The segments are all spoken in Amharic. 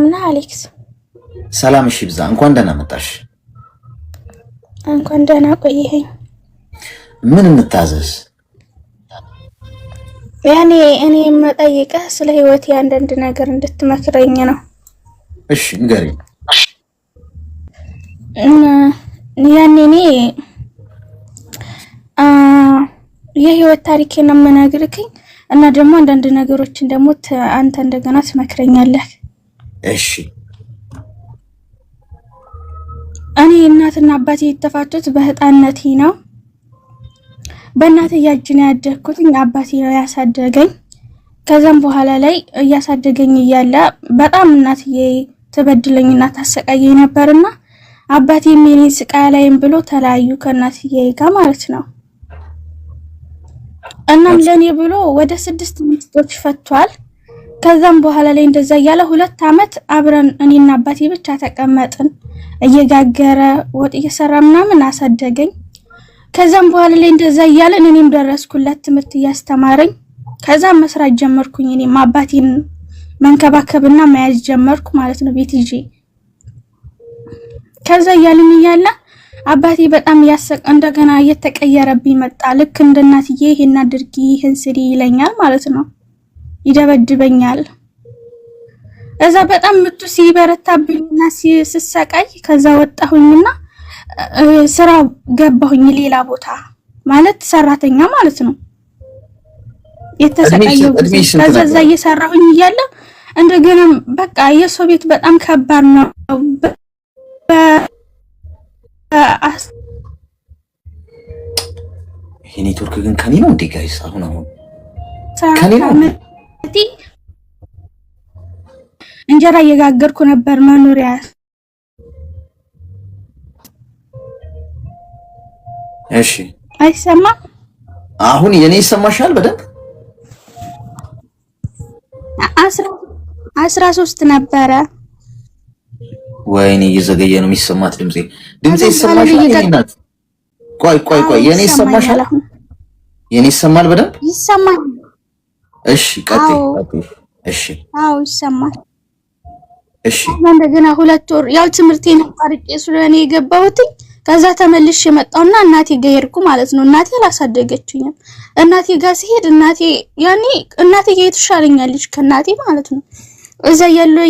ሰላም ነህ አሌክስ? ሰላም እሺ፣ ብዛ እንኳን ደህና መጣሽ። እንኳን ደህና ቆየኸኝ። ምን እንታዘዝ? እኔ የምጠይቅህ ስለ ህይወት አንዳንድ ነገር እንድትመክረኝ ነው። እሺ ንገሪኝ። እኔ የህይወት ታሪኬን ነው የምነግርህ እና ደግሞ አንዳንድ ነገሮችን ደግሞ አንተ እንደገና ትመክረኛለህ። እሺ። እኔ እናትና አባቴ የተፋቱት በህፃንነቴ ነው። በእናቴ እጅ ነው ያደግኩት። አባቴ ነው ያሳደገኝ። ከዛም በኋላ ላይ እያሳደገኝ እያለ በጣም እናትዬ ተበድለኝና ታሰቃየኝ ነበርና አባቴ የኔን ስቃይ ላይም ብሎ ተለያዩ ከእናትዬ ጋር ማለት ነው። እናም ለኔ ብሎ ወደ 6 ሚስቶች ፈቷል። ከዛም በኋላ ላይ እንደዛ ያለ 2 አመት አብረን እኔና አባቴ ብቻ ተቀመጥን። እየጋገረ ወጥ እየሰራ ምናምን አሳደገኝ። ከዛም በኋላ ላይ እንደዛ ያለ እኔም ደረስኩለት ትምህርት እያስተማረኝ። ከዛም መስራት ጀመርኩኝ። እኔም አባቴን መንከባከብና መያዝ ጀመርኩ ማለት ነው ቤት ይዤ። ከዛ ያለኝ ያለ አባቴ በጣም እንደገና እየተቀየረብኝ መጣ። ልክ እንደ እናትዬ ይሄን አድርጊ ይሄን ስሪ ይለኛል ማለት ነው። ይደበድበኛል። እዛ በጣም ምቱ ሲበረታብኝና ሲሰቃይ ከዛ ወጣሁኝና ስራ ገባሁኝ ሌላ ቦታ ማለት ሰራተኛ ማለት ነው። የተሰቃየው ከዛ እየሰራሁኝ እያለ እንደገና በቃ የሰው ቤት በጣም ከባድ ነው። ይሄ ኔትወርክ ግን ከኔ ነው እንዴ ጋይስ? አሁን ከኔ ነው። እንጀራ እየጋገርኩ ነበር መኖሪያ። እሺ አይሰማም? አሁን የኔ ይሰማሻል በደንብ? 13 ነበረ። ወይኔ እየዘገየ ነው የሚሰማት ድምጼ ይሰማሻል? የኔ ናት። ቆይ የኔ ይሰማሻል? የኔ ይሰማል በደንብ? ይሰማል። እሺ ቀጥይ። እሺ አዎ ይሰማል። እሺ እንደገና 2 ወር ያው ትምህርቴን አቋርጬ ስለኔ የገባሁት ከዛ ተመልሼ መጣውና እናቴ ጋር ሄድኩ ማለት ነው። እናቴ አላሳደገችኝም። እናቴ ጋር ሲሄድ እናቴ ጋር የተሻለኛለች ከናቴ ማለት ነው። እዛ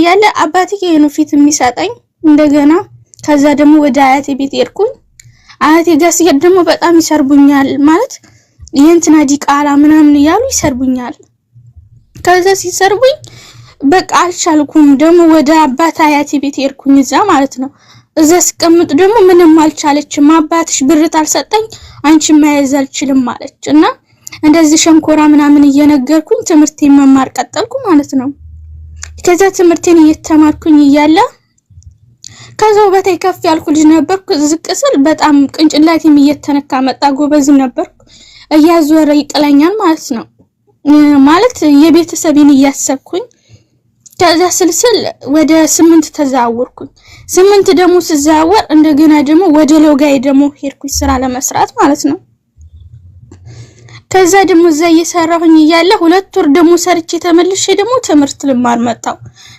ያለ አባቴ ነው ፊት የሚሰጠኝ እንደገና። ከዛ ደግሞ ወደ አያቴ ቤት ሄድኩኝ። አያቴ ጋር ሲሄድ ደግሞ በጣም ይሰርቡኛል ማለት የእንትና ዲቃላ ምናምን እያሉ ይሰርቡኛል። ከዛ ሲሰርቡኝ በቃ አልቻልኩም። ደግሞ ወደ አባት አያቴ ቤት ሄድኩኝ እዛ ማለት ነው። እዛ ስቀምጥ ደግሞ ምንም አልቻለችም። አባትሽ ብር ታልሰጠኝ አንቺ መያዝ አልችልም ማለች እና እንደዚህ ሸንኮራ ምናምን እየነገርኩኝ ትምህርቴን መማር ቀጠልኩ ማለት ነው። ከዛ ትምህርቴን እየተማርኩኝ እያለ ከዛው በታይ ከፍ ያልኩ ልጅ ነበርኩ። ዝቅ ስል በጣም ቅንጭላቴም እየተነካ መጣ። ጎበዝም ነበርኩ። እያዞረ ይጥለኛል ማለት ነው። ማለት የቤተሰቤን እያሰብኩኝ ከዛ ስልስል ወደ 8 ተዛወርኩኝ። 8 ደግሞ ስዛወር እንደገና ደግሞ ወደ ሎጋይ ደግሞ ሄድኩኝ ስራ ለመስራት ማለት ነው። ከዛ ደግሞ እዛ እየሰራሁኝ እያለ 2 ወር ደግሞ ሰርቼ ተመልሼ ደግሞ ትምህርት ልማር መጣው።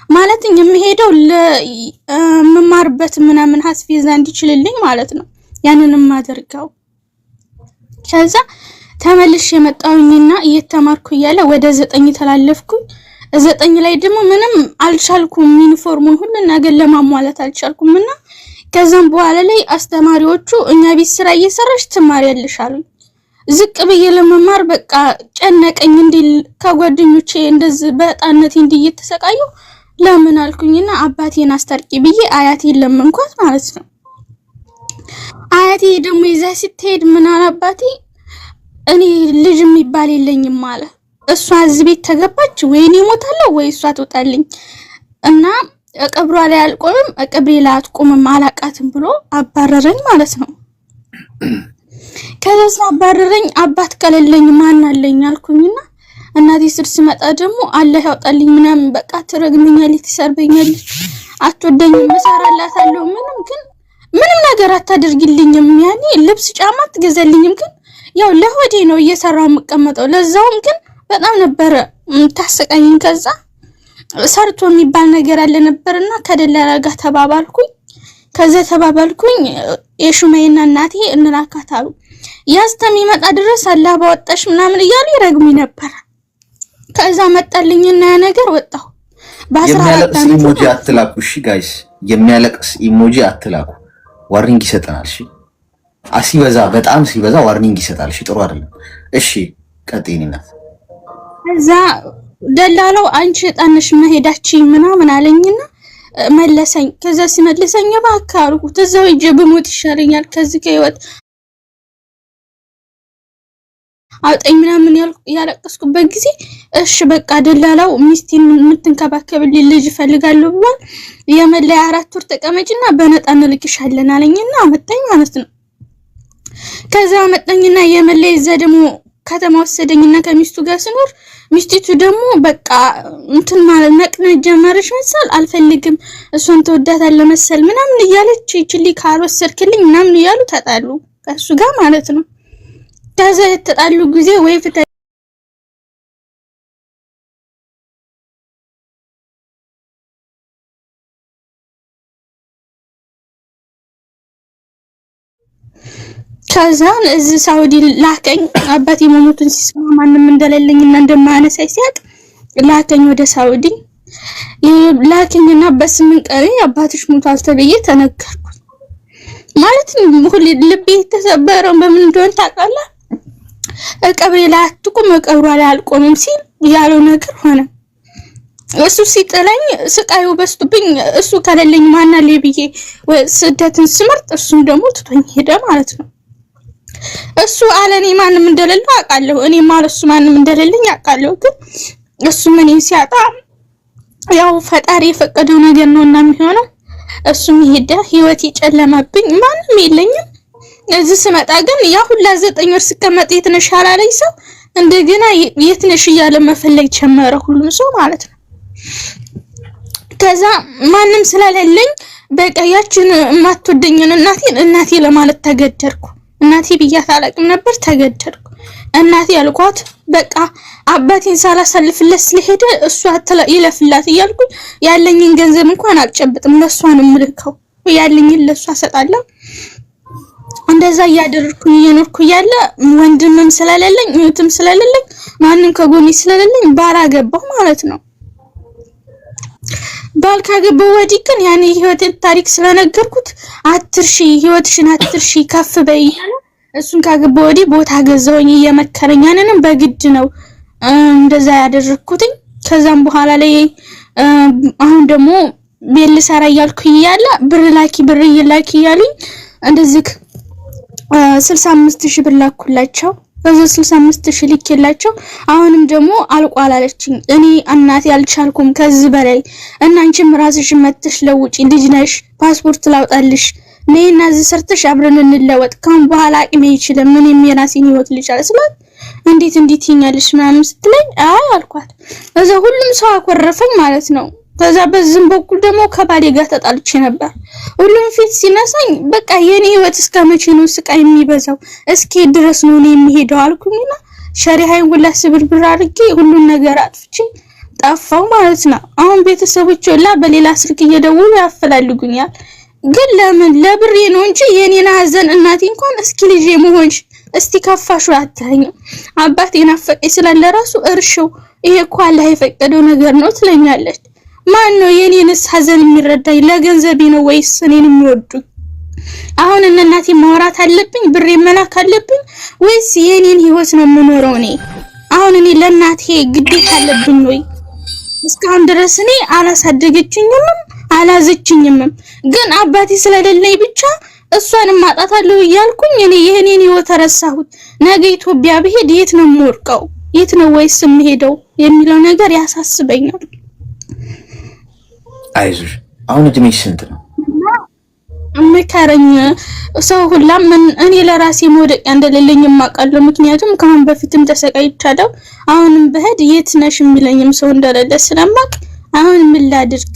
ማለት የምሄደው ለመማርበት ምናምን ሐስፊዛ እንዲችልልኝ ማለት ነው። ያንንም አደርጋው። ከዛ ተመልሼ መጣሁኝና እየተማርኩ እያለ ወደ 9 ተላለፍኩኝ። 9 ላይ ደግሞ ምንም አልቻልኩም። ዩኒፎርሙን ሁሉ ነገር ለማሟላት አልቻልኩምና ከዛም በኋላ ላይ አስተማሪዎቹ እኛ ቤት ስራ እየሰራሽ ትማሪያለሽ አሉኝ። ዝቅ ብዬ ለመማር በቃ ጨነቀኝ። እንዲል ከጓደኞቼ እንደዚህ በጣነቴ እየተሰቃየሁ ለምን አልኩኝና አባቴን አስታርቂ ብዬ አያቴን ለመንኳት ማለት ነው። አያቴ ደግሞ ይዛ ስትሄድ ምን አለ አባቴ እኔ ልጅ የሚባል የለኝም አለ። እሷ እዚህ ቤት ተገባች ወይ እኔ እሞታለሁ ወይ እሷ ትወጣልኝ እና ቀብሯ ላይ አልቆምም ቀብሬ ላይ አትቆምም አላቃትም ብሎ አባረረኝ ማለት ነው። ከዛ አባረረኝ። አባት ከሌለኝ ማን አለኝ አልኩኝና እናቴ ስር ስመጣ ደግሞ አላህ ያውጣልኝ ምናምን በቃ ትረግመኛለች፣ ትሰርበኛለች፣ አትወደኝም፣ መሰራላታለሁ ምንም ነገር አታደርግልኝም። ያኔ ልብስ ጫማ ትገዛልኝም ግን ያው ለሆዴ ነው እየሰራው መቀመጠው። ለዛውም ግን በጣም ነበር ታሰቃየኝ። ከዛ ሰርቶ የሚባል ነገር አለ ነበርና ከደላላ ጋር ተባባልኩኝ። ከዛ ተባባልኩኝ የሹመይና እናቴ እንላካታሉ ያስተሚመጣ ድረስ አላህ ባወጣሽ ምናምን እያሉ ይረግሙኝ ነበር። ከዛ መጣልኝና ያ ነገር ወጣው። የሚያለቅስ ኢሞጂ አትላኩ። እሺ ጋይስ የሚያለቅስ ኢሞጂ አትላኩ። ዋርኒንግ ይሰጠናል። እሺ ሲበዛ በጣም ሲበዛ ዋርኒንግ ይሰጣል። እሺ ጥሩ አይደለም። እሺ ቀጥይኝናት። ከዛ ደላላው አንቺ ጣንሽ መሄዳችን ምናምን አለኝና መለሰኝ። ከዛ ሲመልሰኝ እባክህ አልኩት እዛው ሂጅ ብሞት ይሻለኛል ከዚህ ከህይወት አውጣኝ ምናምን ያለቀስኩበት ጊዜ እሺ በቃ ደላላው ሚስቴን የምትንከባከብልኝ ልጅ እፈልጋለሁ ብሏል። የመለያ 4 ወር ተቀመጭና በነጣ እንልክሻለን አለኝና አመጣኝ ማለት ነው። ከዛ አመጣኝና የመለያ እዛ ደግሞ ከተማ ወሰደኝና ከሚስቱ ጋር ስኖር ሚስቲቱ ደግሞ በቃ እንትን ማለት ነቅነቅ ጀመረች መሰል አልፈልግም እሷን ተወዳታለህ መሰል ምናምን እያለች ይችሊ ካልወሰድክልኝ ምናምን እያሉ ተጣሉ ከሱ ጋር ማለት ነው። ከዛ የተጣሉ ጊዜ ወይ ፍታ ከዛ እዚህ ሳውዲ ላከኝ። አባቴ መሞቱን ሲሰማ ማንም እንደሌለኝና እንደማያነሳኝ ሲያቅ ላከኝ ወደ ሳውዲ። ላከኝና በ8 ቀን አባትሽ ሞቷል ተብዬ ተነገርኩ። ማለት ሁሉ ልቤ ተሰበረው በምን እንደሆነ ታውቃለህ? ቀብሬ ላይ አትቁም ቀብሯ ላይ አልቆምም ሲል ያለው ነገር ሆነ። እሱ ሲጥለኝ ስቃዩ በስቱብኝ እሱ ከሌለኝ ማን አለ ብዬ ስደትን ስመርጥ እሱም ደግሞ ትቶኝ ሄደ ማለት ነው። እሱ አለኔ ማንም እንደሌለ አውቃለሁ፣ እኔ ማለት እሱ ማንም እንደሌለኝ አውቃለሁ። ግን እሱ ምንም ሲያጣ ያው ፈጣሪ የፈቀደው ነገር ነውና የሚሆነው እሱም ሄደ። ህይወቴ ጨለማብኝ፣ ማንም የለኝም። እዚህ ስመጣ ግን ያ ሁላ 9 ወር ስቀመጥ የት ነሽ አላለኝ ሰው እንደገና የት ነሽ እያለ መፈለግ ጀመረ ሁሉም ሰው ማለት ነው። ከዛ ማንም ስለሌለኝ በቃ ያችን የማትወደኝን እናቴ ለማለት ተገደድኩ። እናቴ ብያት አላቅም ነበር ተገደድኩ። እናቴ ያልኳት በቃ አባቴን ሳላሳልፍለት ስለሄደ እሷ ይለፍላት እያልኩኝ ያለኝን ገንዘብ እንኳን አልጨብጥም፣ ለሷ ነው የምልከው። ያለኝን ለሷ ሰጣለሁ። እንደዛ ያደርኩኝ እየኖርኩ ያለ ወንድምም ስለሌለኝ እህትም ስለሌለኝ ማንንም ከጎኔ ስለሌለኝ ባላገባው ማለት ነው። ባልካገባው ወዲህ ግን ያኔ ህይወቴን ታሪክ ስለነገርኩት አትርሺ፣ ህይወትሽን አትርሺ፣ ከፍ በይ። እሱን ካገባው ወዲህ ቦታ ገዛውኝ እየመከረኝ ያንንም በግድ ነው እንደዛ ያደረኩትኝ። ከዛም በኋላ ላይ አሁን ደግሞ ቤል ሰራ ያልኩኝ ያለ ብር ላኪ ያሉኝ እንደዚህ 65000 ብር ላኩላቸው። በዛ 65000 ልኬላቸው አሁንም ደግሞ አልቋል አለችኝ። እኔ እናቴ አልቻልኩም ከዚህ በላይ እና አንቺም ራስሽ መጥተሽ ለውጪ፣ ልጅ ነሽ፣ ፓስፖርት ላውጣልሽ፣ ነይና እዚህ ሰርተሽ አብረን እንለወጥ፣ ካሁን በኋላ አቅሜ አይችልም፣ ምንም የራሴን ህይወት ልቻል ስላት እንዴት ይኛልሽ ምናምን ስትለኝ አይ አልኳት። በዛ ሁሉም ሰው አኮረፈኝ ማለት ነው። ከዛ በዝም በኩል ደግሞ ከባሌ ጋር ተጣልቼ ነበር። ሁሉም ፊት ሲነሳኝ በቃ የኔ ህይወት እስከመቼ ነው ስቃይ የሚበዛው? እስኪ ድረስ ነው እኔ የሚሄደው አልኩኝና ሸሪሃይን ሁላ ስብርብር አድርጌ ሁሉን ነገር አጥፍቼ ጠፋው ማለት ነው። አሁን ቤተሰቦች ሁላ በሌላ ስልክ እየደወሉ ያፈላልጉኛል። ግን ለምን? ለብሬ ነው እንጂ የኔን ሀዘን እናቴ እንኳን እስኪ ልጄ መሆንሽ እስቲ ከፋሹ አታኝ አባቴ ናፈቀኝ ስላለ ራሱ እርሽው ይሄ እኮ አላህ የፈቀደው ነገር ነው ትለኛለች። ማን ነው የኔንስ ሀዘን የሚረዳኝ? ለገንዘቤ ነው ወይስ እኔን የሚወዱኝ? አሁን እናቴ ማውራት አለብኝ፣ ብሬ መላክ አለብኝ ወይስ የኔን ህይወት ነው የምኖረው? እኔ አሁን እኔ ለእናቴ ግዴታ አለብኝ ወይ? እስካሁን ድረስ እኔ አላሳደገችኝም አላዘችኝም። ግን አባቴ ስለሌለኝ ብቻ እሷንም ማጣታለሁ እያልኩኝ እኔ የኔን ህይወት ረሳሁት። ነገ ኢትዮጵያ ብሄድ የት ነው የምወርቀው? የት ነው ወይስ የምሄደው የሚለው ነገር ያሳስበኛል። አይዞሽ አሁን እድሜሽ ስንት ነው? መከረኝ ሰው ሁላ ምን እኔ ለራሴ መውደቂያ እንደሌለኝ ማቃለው። ምክንያቱም ካሁን በፊትም ተሰቃይቻለሁ። አሁንም በህድ የት ነሽ የሚለኝም ሰው እንደሌለ ስለማቅ አሁን ምን ላድርግ?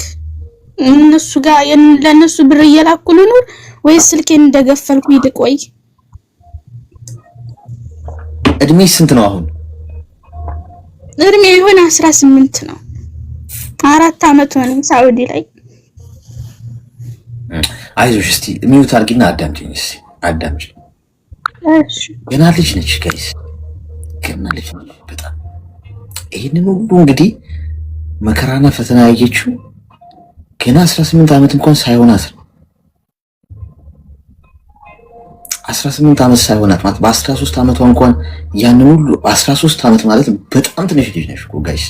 እነሱ ጋር ለነሱ ብር እየላኩ ልኑር ወይስ ስልኬን እንደገፈልኩ ይድቆይ? እድሜሽ ስንት ነው አሁን? እድሜ ይሁን 18 ነው። 4 አመት ሆነኝ ሳውዲ ላይ። አይዞሽ እስቲ ሚውት አድርጊና አዳምጪኝ እስቲ አዳምጪኝ። እሺ ገና ልጅ ነች ጋይስ፣ ገና ልጅ ነች በጣም። ይሄንን ሁሉ እንግዲህ መከራና ፈተና ያየችው ገና 18 አመት እንኳን ሳይሆናት ነው። 18 አመት ሳይሆናት ማለት በ13 አመቷ እንኳን ያንን ሁሉ 13 አመት ማለት በጣም ትንሽ ልጅ ነሽ እኮ ጋይስ።